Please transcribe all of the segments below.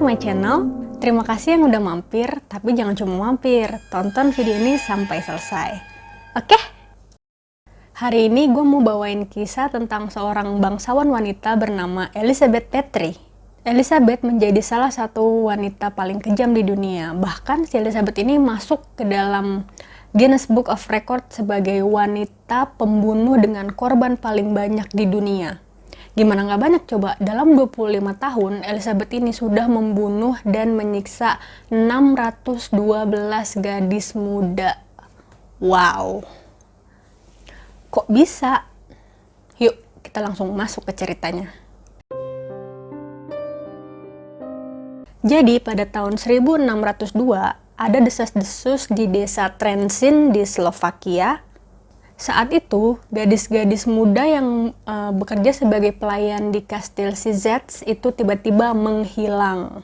my channel. Terima kasih yang udah mampir, tapi jangan cuma mampir, tonton video ini sampai selesai. Oke? Hari ini gue mau bawain kisah tentang seorang bangsawan wanita bernama Elizabeth Bathory. Elizabeth menjadi salah satu wanita paling kejam di dunia. Bahkan si Elizabeth ini masuk ke dalam Guinness Book of Record sebagai wanita pembunuh dengan korban paling banyak di dunia. Gimana nggak banyak coba? Dalam 25 tahun, Elizabeth ini sudah membunuh dan menyiksa 612 gadis muda. Wow. Kok bisa? Yuk, kita langsung masuk ke ceritanya. Jadi, pada tahun 1602, ada desas-desus di desa Trenčín di Slovakia. Saat itu, gadis-gadis muda yang bekerja sebagai pelayan di Kastil Šižec itu tiba-tiba menghilang.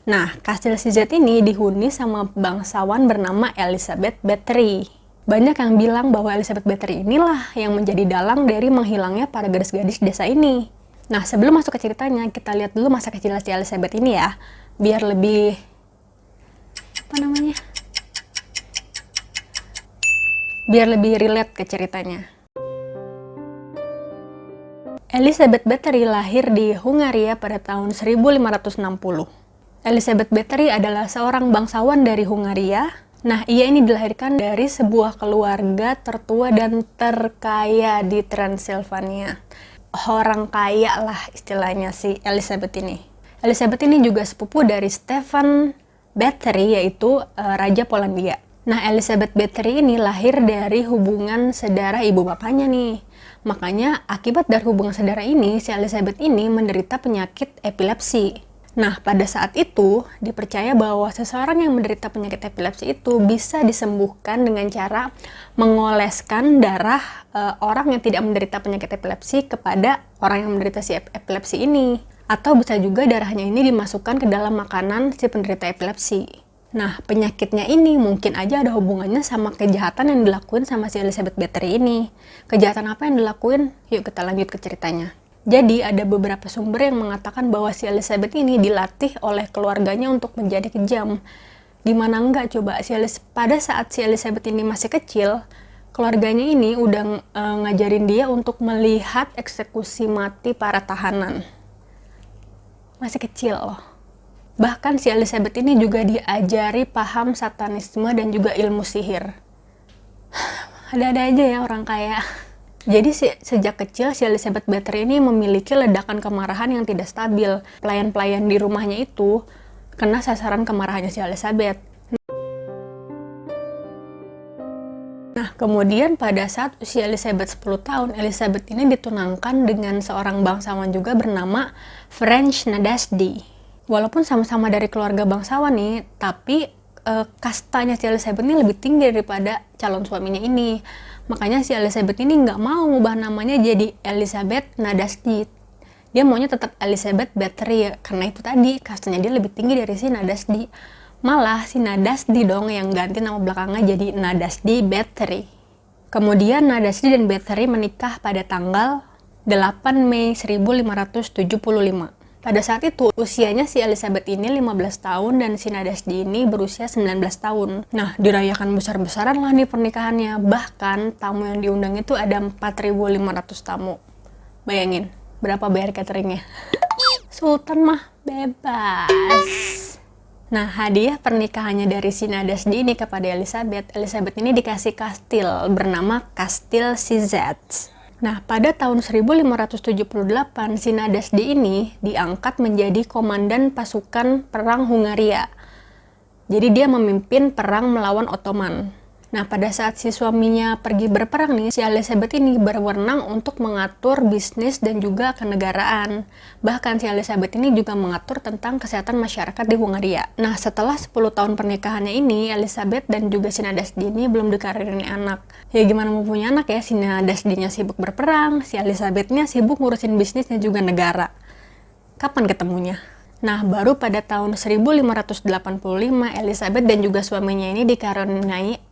Nah, Kastil Šižec ini dihuni sama bangsawan bernama Elizabeth Bathory. Banyak yang bilang bahwa Elizabeth Bathory inilah yang menjadi dalang dari menghilangnya para gadis-gadis desa ini. Nah, sebelum masuk ke ceritanya, kita lihat dulu masa kecil si Elizabeth ini ya, biar lebih relate ke ceritanya. Elizabeth Bathory lahir di Hungaria pada tahun 1560. Elizabeth Bathory adalah seorang bangsawan dari Hungaria. Nah, ia ini dilahirkan dari sebuah keluarga tertua dan terkaya di Transilvania. Orang kaya lah istilahnya si Elizabeth ini. Elizabeth ini juga sepupu dari Stefan Bathory, yaitu Raja Polandia. Nah, Elizabeth Bathory ini lahir dari hubungan saudara ibu bapaknya nih. Makanya, akibat dari hubungan saudara ini, si Elizabeth ini menderita penyakit epilepsi. Nah, pada saat itu, dipercaya bahwa seseorang yang menderita penyakit epilepsi itu bisa disembuhkan dengan cara mengoleskan darah orang yang tidak menderita penyakit epilepsi kepada orang yang menderita si epilepsi ini. Atau bisa juga darahnya ini dimasukkan ke dalam makanan si penderita epilepsi. Nah, penyakitnya ini mungkin aja ada hubungannya sama kejahatan yang dilakuin sama si Elizabeth Bathory ini. Kejahatan apa yang dilakuin? Yuk kita lanjut ke ceritanya. Jadi, ada beberapa sumber yang mengatakan bahwa si Elizabeth ini dilatih oleh keluarganya untuk menjadi kejam. Gimana enggak coba, pada saat si Elizabeth ini masih kecil, keluarganya ini udah ngajarin dia untuk melihat eksekusi mati para tahanan. Masih kecil loh. Bahkan si Elizabeth ini juga diajari paham satanisme dan juga ilmu sihir. Ada-ada aja ya orang kaya. Jadi sejak kecil si Elizabeth Bathory ini memiliki ledakan kemarahan yang tidak stabil. Pelayan-pelayan di rumahnya itu kena sasaran kemarahannya si Elizabeth. Nah, kemudian pada saat usia Elizabeth 10 tahun, Elizabeth ini ditunangkan dengan seorang bangsawan juga bernama Ferenc Nadasdy. Walaupun sama-sama dari keluarga bangsawan nih, tapi kastanya si Elizabeth ini lebih tinggi daripada calon suaminya ini. Makanya si Elizabeth ini nggak mau ngubah namanya jadi Elizabeth Nadasdy. Dia maunya tetap Elizabeth Bathory, karena itu tadi kastanya dia lebih tinggi dari si Nadasdy. Malah si Nadasdy dong yang ganti nama belakangnya jadi Nadasdy Bathory. Kemudian Nadasdy dan Bathory menikah pada tanggal 8 Mei 1575. Pada saat itu, usianya si Elizabeth ini 15 tahun dan si Nadasdy ini berusia 19 tahun. Nah, dirayakan besar-besaran lah nih pernikahannya. Bahkan, tamu yang diundang itu ada 4.500 tamu. Bayangin, berapa bayar cateringnya? Sultan mah bebas. Nah, hadiah pernikahannya dari si Nadasdy ini kepada Elizabeth ini dikasih kastil bernama Kastil Šižec. Nah, pada tahun 1578, si Nadasdy ini diangkat menjadi komandan pasukan perang Hungaria. Jadi dia memimpin perang melawan Ottoman. Nah, pada saat si suaminya pergi berperang nih, si Elizabeth ini berwenang untuk mengatur bisnis dan juga kenegaraan. Bahkan si Elizabeth ini juga mengatur tentang kesehatan masyarakat di Hungaria. Nah, setelah 10 tahun pernikahannya ini, Elizabeth dan juga si Nadasdy ini belum dikaruniai anak. Ya gimana mau punya anak ya, si Nadasdy-nya sibuk berperang, si Elizabeth-nya sibuk ngurusin bisnis dan juga negara. Kapan ketemunya? Nah, baru pada tahun 1585, Elizabeth dan juga suaminya ini dikaruniai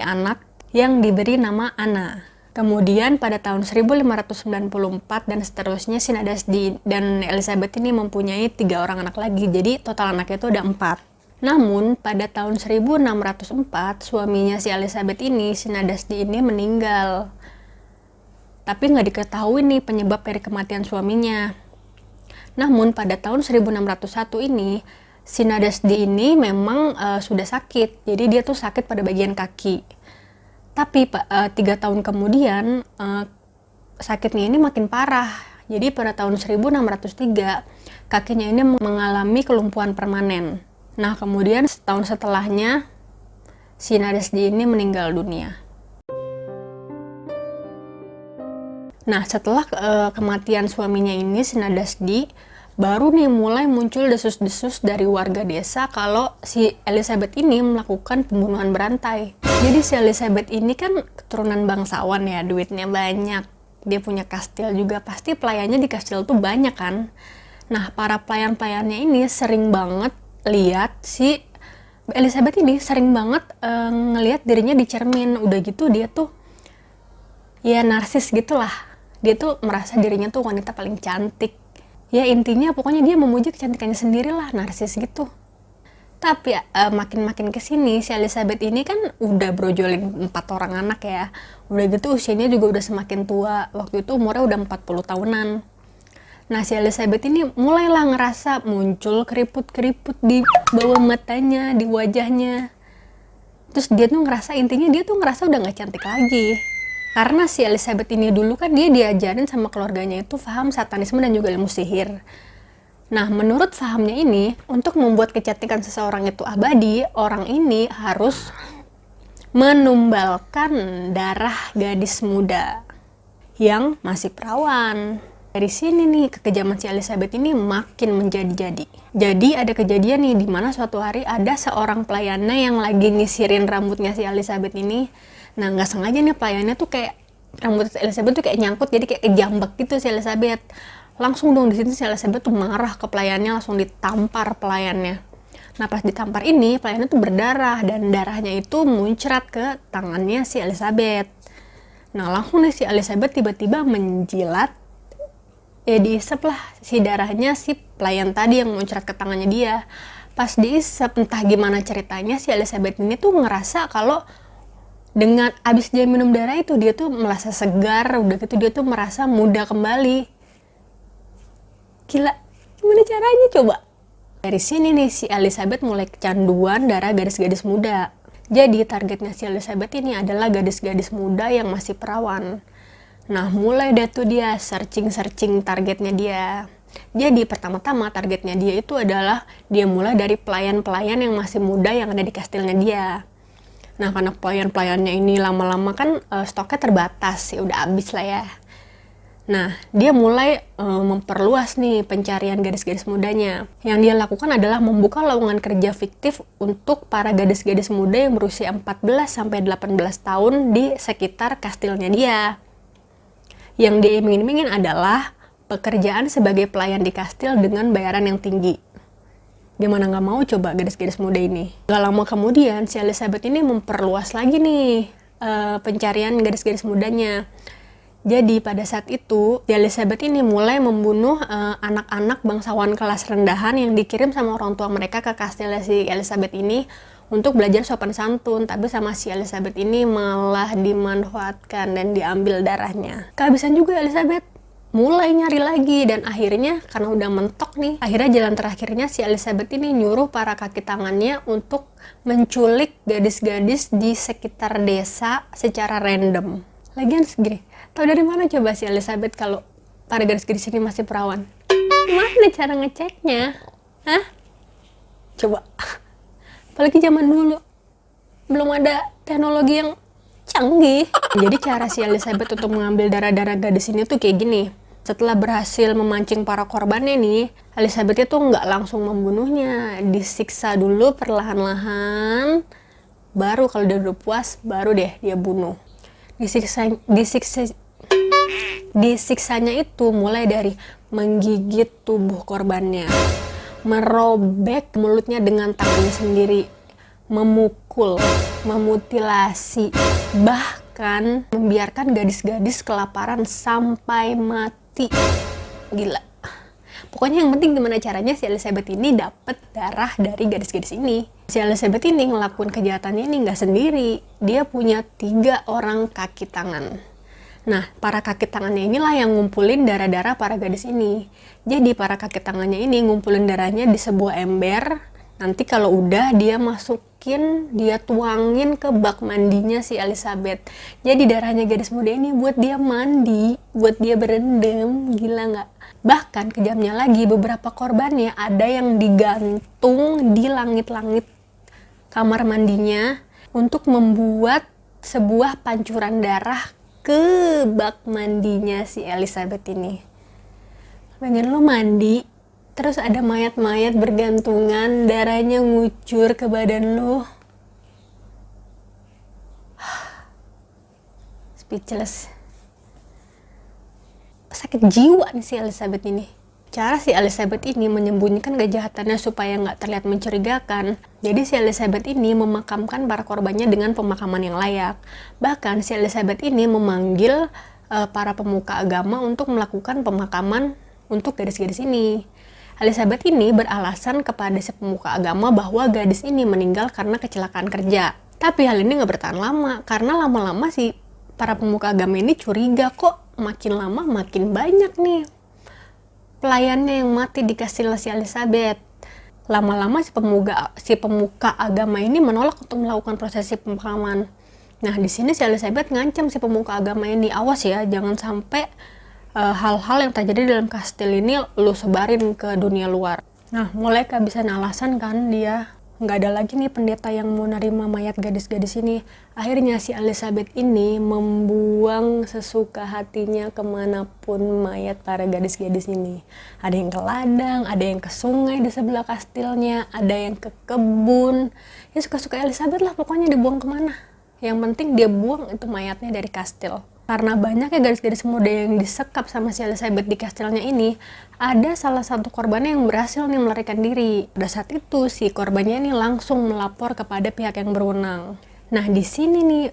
anak yang diberi nama Anna. Kemudian pada tahun 1594 dan seterusnya, si Nadasdi dan Elizabeth ini mempunyai 3 orang anak lagi. Jadi total anaknya itu ada 4. Namun pada tahun 1604 suaminya si Elizabeth ini, si Nadasdi ini meninggal. Tapi nggak diketahui nih penyebab dari kematian suaminya. Namun pada tahun 1601 ini, si Nadasdi ini memang sudah sakit. Jadi dia tuh sakit pada bagian kaki. Tapi 3 tahun kemudian sakitnya ini makin parah. Jadi pada tahun 1603 kakinya ini mengalami kelumpuhan permanen. Nah kemudian setahun setelahnya si Nadasdi ini meninggal dunia. Nah setelah kematian suaminya ini, si Nadasdi, baru nih mulai muncul desus-desus dari warga desa kalau si Elizabeth ini melakukan pembunuhan berantai. Jadi si Elizabeth ini kan keturunan bangsawan ya, duitnya banyak. Dia punya kastil juga, pasti pelayannya di kastil tuh banyak kan. Nah para pelayan-pelayannya ini sering banget lihat si Elizabeth ini sering banget ngelihat dirinya di cermin. Udah gitu dia tuh ya narsis gitulah. Dia tuh merasa dirinya tuh wanita paling cantik. Ya intinya pokoknya dia memuji kecantikannya sendiri lah, narsis gitu. Tapi makin-makin kesini si Elizabeth ini kan udah brojolin 4 orang anak ya. Udah gitu usianya juga udah semakin tua. Waktu itu umurnya udah 40 tahunan. Nah si Elizabeth ini mulailah ngerasa muncul keriput-keriput di bawah matanya, di wajahnya. Terus dia tuh ngerasa, intinya dia tuh ngerasa udah gak cantik lagi. Karena si Elizabeth ini dulu kan dia diajarin sama keluarganya itu paham satanisme dan juga ilmu sihir. Nah, menurut pahamnya ini, untuk membuat kecantikan seseorang itu abadi, orang ini harus menumbalkan darah gadis muda yang masih perawan. Dari sini nih, kekejaman si Elizabeth ini makin menjadi-jadi. Jadi ada kejadian nih, di mana suatu hari ada seorang pelayannya yang lagi nyisirin rambutnya si Elizabeth ini. Nah, nggak sengaja nih pelayannya tuh kayak, rambut Elizabeth tuh kayak nyangkut, jadi kayak kejambak gitu si Elizabeth. Langsung dong di situ si Elizabeth tuh marah ke pelayannya, langsung ditampar pelayannya. Nah pas ditampar ini, pelayannya tuh berdarah dan darahnya itu muncrat ke tangannya si Elizabeth. Nah langsung nih si Elizabeth tiba-tiba menjilat, ya diisep lah si darahnya si pelayan tadi yang muncrat ke tangannya dia. Pas diisep, entah gimana ceritanya, si Elizabeth ini tuh ngerasa kalau dengan abis dia minum darah itu, dia tuh merasa segar, udah gitu dia tuh merasa muda kembali. Gila, gimana caranya coba? Dari sini nih si Elizabeth mulai kecanduan darah gadis-gadis muda. Jadi targetnya si Elizabeth ini adalah gadis-gadis muda yang masih perawan. Nah mulai deh tuh dia searching targetnya dia. Jadi pertama-tama targetnya dia itu adalah dia mulai dari pelayan-pelayan yang masih muda yang ada di kastilnya dia. Nah karena pelayan-pelayannya ini lama-lama kan stoknya terbatas, ya udah habis lah ya. Nah, dia mulai memperluas nih pencarian gadis-gadis mudanya. Yang dia lakukan adalah membuka lowongan kerja fiktif untuk para gadis-gadis muda yang berusia 14-18 tahun di sekitar kastilnya dia. Yang dia iming-imingin adalah pekerjaan sebagai pelayan di kastil dengan bayaran yang tinggi. Gimana nggak mau coba gadis-gadis muda ini? Gak lama kemudian, si Elizabeth ini memperluas lagi nih pencarian gadis-gadis mudanya. Jadi pada saat itu, Elizabeth ini mulai membunuh anak-anak bangsawan kelas rendahan yang dikirim sama orang tua mereka ke kastilnya si Elizabeth ini untuk belajar sopan santun. Tapi sama si Elizabeth ini malah dimanfaatkan dan diambil darahnya. Kehabisan juga Elizabeth, mulai nyari lagi dan akhirnya karena udah mentok nih, akhirnya jalan terakhirnya si Elizabeth ini nyuruh para kaki tangannya untuk menculik gadis-gadis di sekitar desa secara random. Lagian segini, tau dari mana coba si Elizabeth kalau para gadis-gadis ini masih perawan? Gimana cara ngeceknya? Hah? Coba. Apalagi zaman dulu, belum ada teknologi yang canggih. Jadi cara si Elizabeth untuk mengambil darah-darah gadis ini tuh kayak gini. Setelah berhasil memancing para korbannya nih, Elizabeth itu nggak langsung membunuhnya. Disiksa dulu perlahan-lahan, baru kalau dia udah puas, baru deh dia bunuh. Disiksanya itu mulai dari menggigit tubuh korbannya, merobek mulutnya dengan tangannya sendiri, memukul, memutilasi, bahkan akan membiarkan gadis-gadis kelaparan sampai mati. Gila. Pokoknya yang penting gimana caranya si Elizabeth ini dapat darah dari gadis-gadis ini. Si Elizabeth ini ngelakuin kejahatannya ini nggak sendiri. Dia punya 3 orang kaki tangan. Nah, para kaki tangannya inilah yang ngumpulin darah-darah para gadis ini. Jadi para kaki tangannya ini ngumpulin darahnya di sebuah ember. Nanti kalau udah dia masukin, dia tuangin ke bak mandinya si Elizabeth. Jadi darahnya gadis muda ini buat dia mandi, buat dia berendam. Gila nggak? Bahkan kejamnya lagi, beberapa korbannya ada yang digantung di langit-langit kamar mandinya untuk membuat sebuah pancuran darah ke bak mandinya si Elizabeth ini. Pengen lo mandi, terus ada mayat-mayat bergantungan, darahnya ngucur ke badan lo. Speechless. Sakit jiwa nih si Elizabeth ini. Cara si Elizabeth ini menyembunyikan kejahatannya supaya nggak terlihat mencurigakan. Jadi si Elizabeth ini memakamkan para korbannya dengan pemakaman yang layak. Bahkan si Elizabeth ini memanggil para pemuka agama untuk melakukan pemakaman untuk gadis-gadis ini. Elizabeth ini beralasan kepada si pemuka agama bahwa gadis ini meninggal karena kecelakaan kerja. Tapi hal ini nggak bertahan lama, karena lama-lama si para pemuka agama ini curiga kok makin lama makin banyak nih pelayannya yang mati di kastil si Elizabeth. Lama-lama si pemuka agama ini menolak untuk melakukan prosesi pemakaman. Nah, di sini si Elizabeth ngancam si pemuka agama ini, awas ya, jangan sampai hal-hal yang terjadi dalam kastil ini lu sebarin ke dunia luar. Nah, mulai kehabisan alasan kan dia. Nggak ada lagi nih pendeta yang mau nerima mayat gadis-gadis ini. Akhirnya si Elizabeth ini membuang sesuka hatinya kemanapun mayat para gadis-gadis ini. Ada yang ke ladang, ada yang ke sungai di sebelah kastilnya, ada yang ke kebun. Ya suka-suka Elizabeth lah, pokoknya dibuang kemana. Yang penting dia buang itu mayatnya dari kastil. Karena banyaknya gadis-gadis muda yang disekap sama si Elizabeth di kastilnya ini, ada salah satu korbannya yang berhasil nih melarikan diri. Pada saat itu si korbannya ini langsung melapor kepada pihak yang berwenang. Nah, di sini nih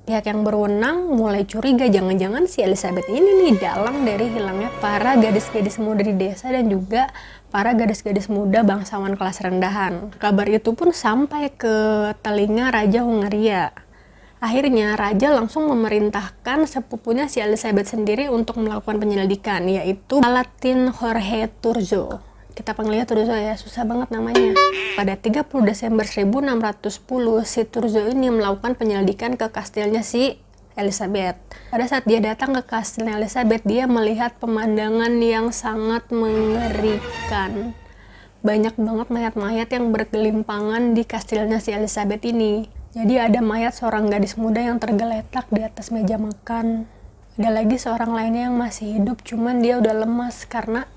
pihak yang berwenang mulai curiga, jangan-jangan si Elizabeth ini nih dalang dari hilangnya para gadis-gadis muda di desa dan juga para gadis-gadis muda bangsawan kelas rendahan. Kabar itu pun sampai ke telinga Raja Hungaria. Akhirnya Raja langsung memerintahkan sepupunya si Elizabeth sendiri untuk melakukan penyelidikan, yaitu Palatin Jorge Turzo. Kita panggilnya Turzo ya, susah banget namanya. Pada 30 Desember 1610, si Turzo ini melakukan penyelidikan ke kastilnya si Elizabeth. Pada saat dia datang ke kastilnya Elizabeth, dia melihat pemandangan yang sangat mengerikan. Banyak banget mayat-mayat yang bergelimpangan di kastilnya si Elizabeth ini. Jadi ada mayat seorang gadis muda yang tergeletak di atas meja makan. Ada lagi seorang lainnya yang masih hidup, cuman dia udah lemas karena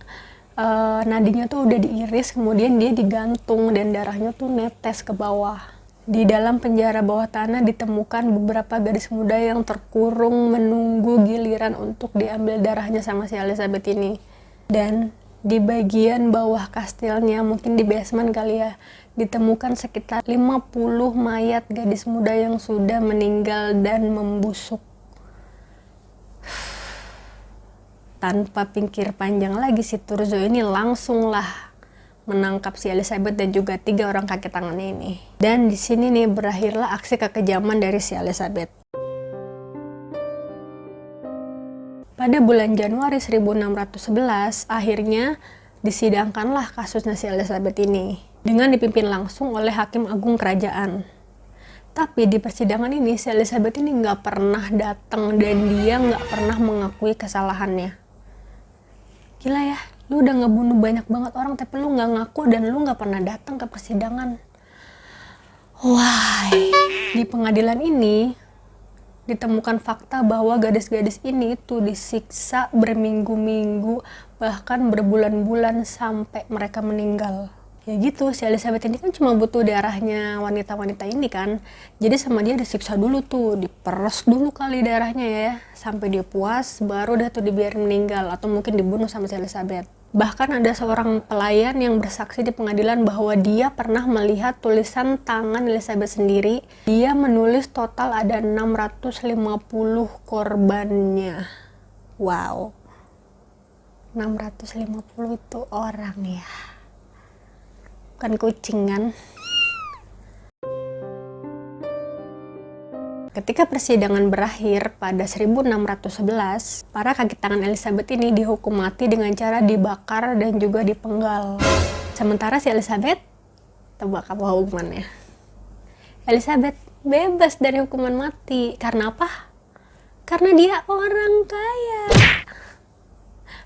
nadinya tuh udah diiris, kemudian dia digantung dan darahnya tuh netes ke bawah. Di dalam penjara bawah tanah ditemukan beberapa gadis muda yang terkurung menunggu giliran untuk diambil darahnya sama si Elizabeth ini. Dan di bagian bawah kastilnya, mungkin di basement kali ya, ditemukan sekitar 50 mayat gadis muda yang sudah meninggal dan membusuk. Tanpa pikir panjang lagi, si Turzo ini langsunglah menangkap si Elizabeth dan juga 3 orang kaki tangannya ini. Dan di sini nih berakhirlah aksi kekejaman dari si Elizabeth. Pada bulan Januari 1611, akhirnya disidangkanlah kasusnya si Elizabeth ini dengan dipimpin langsung oleh Hakim Agung Kerajaan. Tapi di persidangan ini si Elizabeth ini nggak pernah datang dan dia nggak pernah mengakui kesalahannya. Gila ya, lu udah ngebunuh banyak banget orang tapi lu nggak ngaku dan lu nggak pernah datang ke persidangan. Why? Di pengadilan ini ditemukan fakta bahwa gadis-gadis ini tuh disiksa berminggu-minggu, bahkan berbulan-bulan sampai mereka meninggal. Ya gitu, si Elizabeth ini kan cuma butuh darahnya wanita-wanita ini kan. Jadi sama dia disiksa dulu tuh, diperes dulu kali darahnya ya, sampai dia puas, baru dah tuh dibiarin meninggal atau mungkin dibunuh sama si Elizabeth. Bahkan ada seorang pelayan yang bersaksi di pengadilan bahwa dia pernah melihat tulisan tangan Elizabeth sendiri. Dia menulis total ada 650 korbannya. Wow. 650 itu orang ya. Bukan kucing kan? Ketika persidangan berakhir pada 1611, para kaki tangan Elizabeth ini dihukum mati dengan cara dibakar dan juga dipenggal. Sementara si Elizabeth, tebak apa hukumannya? Elizabeth bebas dari hukuman mati. Karena apa? Karena dia orang kaya.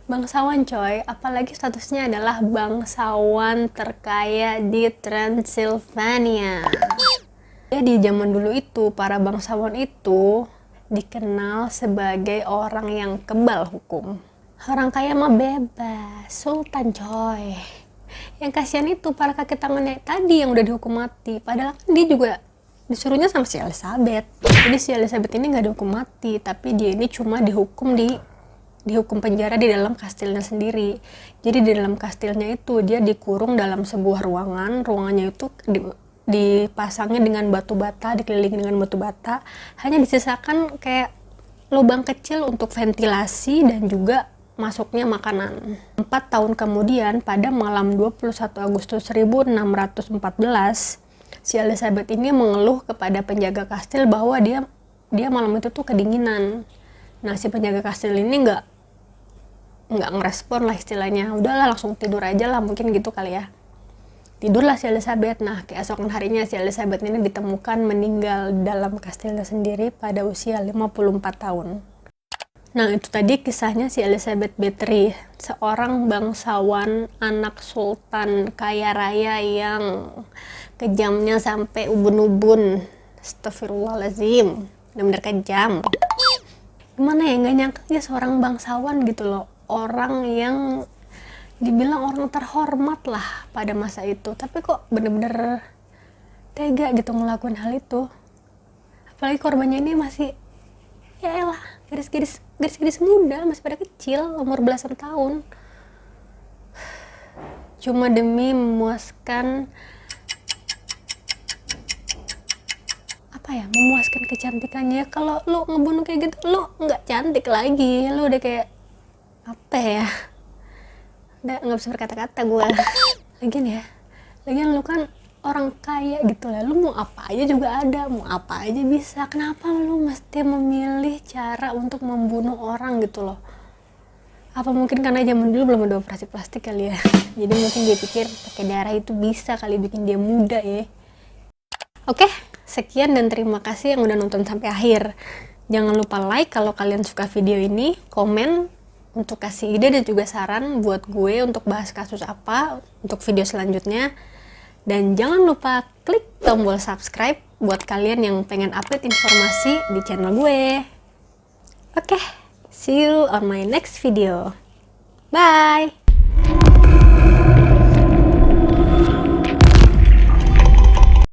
Bangsawan coy, apalagi statusnya adalah bangsawan terkaya di Transylvania. Ya, di zaman dulu itu, para bangsawan itu dikenal sebagai orang yang kebal hukum. Orang kaya mah bebas, sultan coy. Yang kasihan itu para kaki tangannya tadi yang udah dihukum mati. Padahal kan dia juga disuruhnya sama si Elizabeth. Jadi si Elizabeth ini nggak dihukum mati, tapi dia ini cuma dihukum penjara di dalam kastilnya sendiri. Jadi di dalam kastilnya itu dia dikurung dalam sebuah ruangan. Ruangannya itu dipasangnya dengan batu bata, dikelilingi dengan batu bata, hanya disisakan kayak lubang kecil untuk ventilasi dan juga masuknya makanan. 4 tahun kemudian, pada malam 21 Agustus 1614, si Elizabeth ini mengeluh kepada penjaga kastil bahwa dia malam itu tuh kedinginan. Nah, si penjaga kastil ini nggak ngerespon lah istilahnya. Udahlah, langsung tidur aja lah, mungkin gitu kali ya. Tidurlah si Elizabeth. Nah, keesokan harinya si Elizabeth ini ditemukan meninggal dalam kastilnya sendiri pada usia 54 tahun. Nah, itu tadi kisahnya si Elizabeth Bathory, seorang bangsawan anak sultan kaya raya yang kejamnya sampai ubun-ubun. Astagfirullahaladzim, benar-benar kejam. Gimana ya, nggak nyangka dia seorang bangsawan gitu loh. Orang yang dibilang orang terhormat lah pada masa itu, tapi kok bener-bener tega gitu ngelakuin hal itu. Apalagi korbannya ini masih, ya elah, garis-garis muda, masih pada kecil, umur belasan tahun. Cuma demi memuaskan memuaskan kecantikannya. Kalau lu ngebunuh kayak gitu, lu nggak cantik lagi, lu udah kayak apa ya, udah nggak bisa berkata-kata gue. Lagian lu kan orang kaya gitu lah, lu mau apa aja juga ada, mau apa aja bisa. Kenapa lu mesti memilih cara untuk membunuh orang gitu loh? Apa mungkin karena zaman dulu belum ada operasi plastik kali ya? Jadi mungkin dia pikir pakai darah itu bisa kali bikin dia muda ya. Oke, sekian dan terima kasih yang udah nonton sampai akhir. Jangan lupa like kalau kalian suka video ini, komen untuk kasih ide dan juga saran buat gue untuk bahas kasus apa untuk video selanjutnya. Dan jangan lupa klik tombol subscribe buat kalian yang pengen update informasi di channel gue. Oke, see you on my next video. Bye!